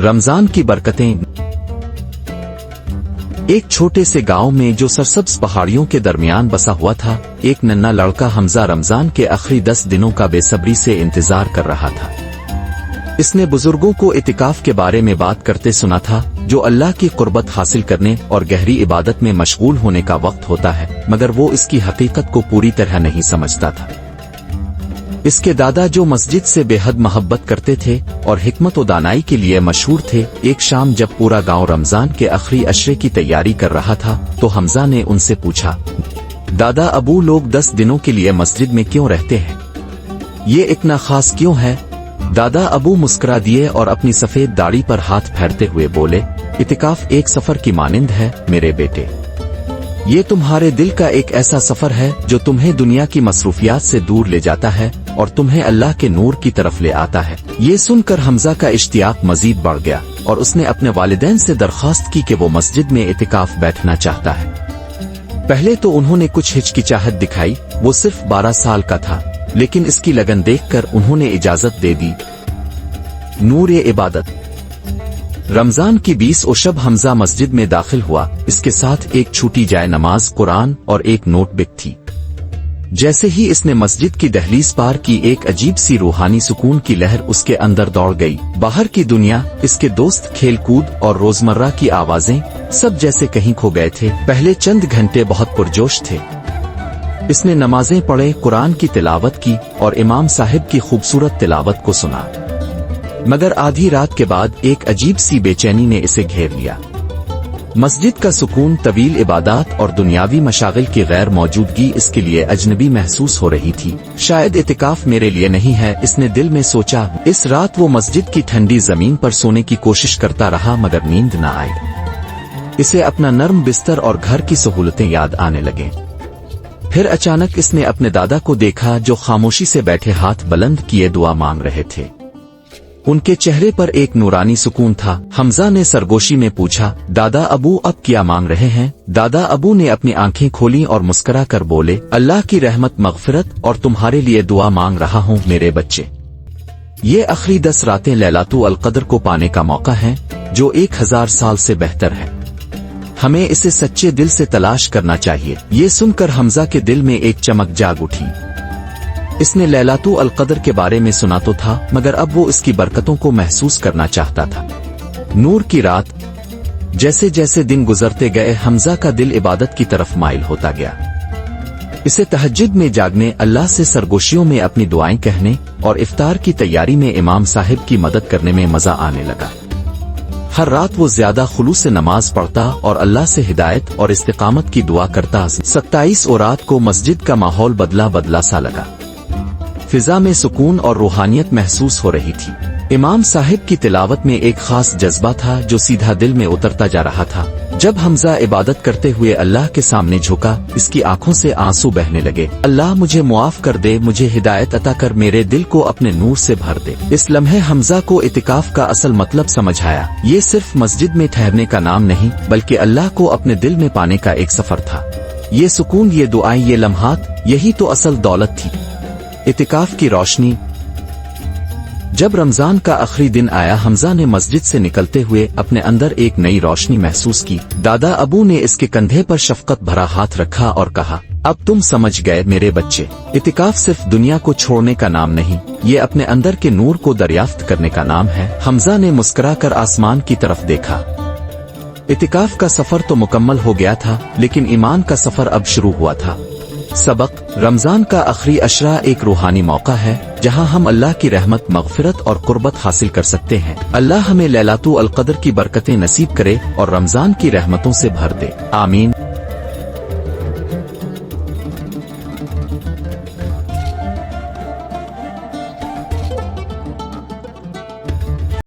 रमजान की बरकतें। एक छोटे से गांव में जो सरसब्ज पहाड़ियों के दरमियान बसा हुआ था, एक नन्हा लड़का हमजा रमजान के आखिरी 10 दिनों का बेसब्री से इंतजार कर रहा था। इसने बुजुर्गों को इतिकाफ के बारे में बात करते सुना था, जो अल्लाह की कुर्बत हासिल करने और गहरी इबादत में मशगूल होने का वक्त होता है, मगर वो इसकी हकीकत को पूरी तरह नहीं समझता था। इसके दादा जो मस्जिद से बेहद मोहब्बत करते थे और हिकमत व दानाई के लिए मशहूर थे, एक शाम जब पूरा गांव रमजान के आखिरी अशरे की तैयारी कर रहा था, तो हमजा ने उनसे पूछा, दादा अबू लोग 10 दिनों के लिए मस्जिद में क्यों रहते हैं? ये इतना खास क्यों है? दादा अबू मुस्कुरा दिए और अपनी सफेद दाढ़ी पर हाथ फेरते हुए बोले, इतिकाफ एक सफर की मानिंद है मेरे बेटे। ये तुम्हारे दिल का एक ऐसा सफर है जो तुम्हें दुनिया की मसरूफियात से दूर ले जाता है और तुम्हें अल्लाह के नूर की तरफ ले आता है। ये सुनकर हमजा का इश्तियाक मजीद बढ़ गया और उसने अपने वालिदैन से दरख्वास्त की कि वो मस्जिद में इतिकाफ बैठना चाहता है। पहले तो उन्होंने कुछ हिचकिचाहट दिखाई, वो सिर्फ 12 साल का था, लेकिन इसकी लगन देखकर उन्होंने इजाजत दे दी। नूर ए इबादत। रमजान की 20 शब हमजा मस्जिद में दाखिल हुआ। इसके साथ एक छूटी जाए नमाज, कुरान और एक नोटबुक थी। जैसे ही इसने मस्जिद की दहलीज पार की, एक अजीब सी रूहानी सुकून की लहर उसके अंदर दौड़ गई। बाहर की दुनिया, इसके दोस्त, खेल कूद और रोजमर्रा की आवाजें सब जैसे कहीं खो गए थे। पहले चंद घंटे बहुत पुरजोश थे। इसने नमाजें पढ़े, कुरान की तिलावत की और इमाम साहिब की खूबसूरत तिलावत को सुना। मगर आधी रात के बाद एक अजीब सी बेचैनी ने इसे घेर लिया। मस्जिद का सुकून, तवील इबादत और दुनियावी मशागिल की गैर मौजूदगी इसके लिए अजनबी महसूस हो रही थी। शायद इतिकाफ मेरे लिए नहीं है, इसने दिल में सोचा। इस रात वो मस्जिद की ठंडी जमीन पर सोने की कोशिश करता रहा, मगर नींद न आई। इसे अपना नर्म बिस्तर और घर की सहूलतें याद आने लगे। फिर अचानक इसने अपने दादा को देखा, जो खामोशी से बैठे हाथ बुलंद किए दुआ मांग रहे थे। उनके चेहरे पर एक नूरानी सुकून था। हमजा ने सरगोशी में पूछा, दादा अबू अब क्या मांग रहे हैं? दादा अबू ने अपनी आंखें खोली और मुस्कुरा कर बोले, अल्लाह की रहमत, मगफिरत और तुम्हारे लिए दुआ मांग रहा हूँ मेरे बच्चे। ये आखिरी 10 रातें लैलातुल क़द्र को पाने का मौका है, जो 1000 साल से बेहतर है। हमें इसे सच्चे दिल से तलाश करना चाहिए। ये सुनकर हमजा के दिल में एक चमक जाग उठी। इसने लैलातुल क़द्र के बारे में सुना तो था, मगर अब वो इसकी बरकतों को महसूस करना चाहता था। नूर की रात। जैसे जैसे दिन गुजरते गए, हमजा का दिल इबादत की तरफ माइल होता गया। इसे तहज्जुद में जागने, अल्लाह से सरगोशियों में अपनी दुआएं कहने और इफ्तार की तैयारी में इमाम साहिब की मदद करने में मजा आने लगा। हर रात वो ज्यादा खुलूस से नमाज पढ़ता और अल्लाह से हिदायत और इस्तिकामत की दुआ करता। 27 रात को मस्जिद का माहौल बदला बदला सा लगा। फिजा में सुकून और रूहानियत महसूस हो रही थी। इमाम साहिब की तिलावत में एक खास जज्बा था जो सीधा दिल में उतरता जा रहा था। जब हमजा इबादत करते हुए अल्लाह के सामने झुका, इसकी आंखों से आंसू बहने लगे। अल्लाह मुझे मुआफ कर दे, मुझे हिदायत अता कर, मेरे दिल को अपने नूर से भर दे। इस लम्हे हमजा को इतिकाफ का असल मतलब समझ आया। ये सिर्फ मस्जिद में ठहरने का नाम नहीं, बल्कि अल्लाह को अपने दिल में पाने का एक सफर था। ये सुकून, ये दुआएं, ये लम्हात, यही तो असल दौलत थी। इतिकाफ की रोशनी। जब रमजान का आखिरी दिन आया, हमजा ने मस्जिद से निकलते हुए अपने अंदर एक नई रोशनी महसूस की। दादा अबू ने इसके कंधे पर शफकत भरा हाथ रखा और कहा, अब तुम समझ गए मेरे बच्चे। इतिकाफ सिर्फ दुनिया को छोड़ने का नाम नहीं, ये अपने अंदर के नूर को दरियाफ्त करने का नाम है। हमजा ने मुस्कुराकर आसमान की तरफ देखा। इतिकाफ का सफर तो मुकम्मल हो गया था, लेकिन ईमान का सफर अब शुरू हुआ था। सबक। रमजान का आखिरी अशरा एक रूहानी मौका है, जहां हम अल्लाह की रहमत, मगफिरत और कुर्बत हासिल कर सकते हैं। अल्लाह हमें लैलातुल क़द्र की बरकतें नसीब करे और रमजान की रहमतों से भर दे। आमीन।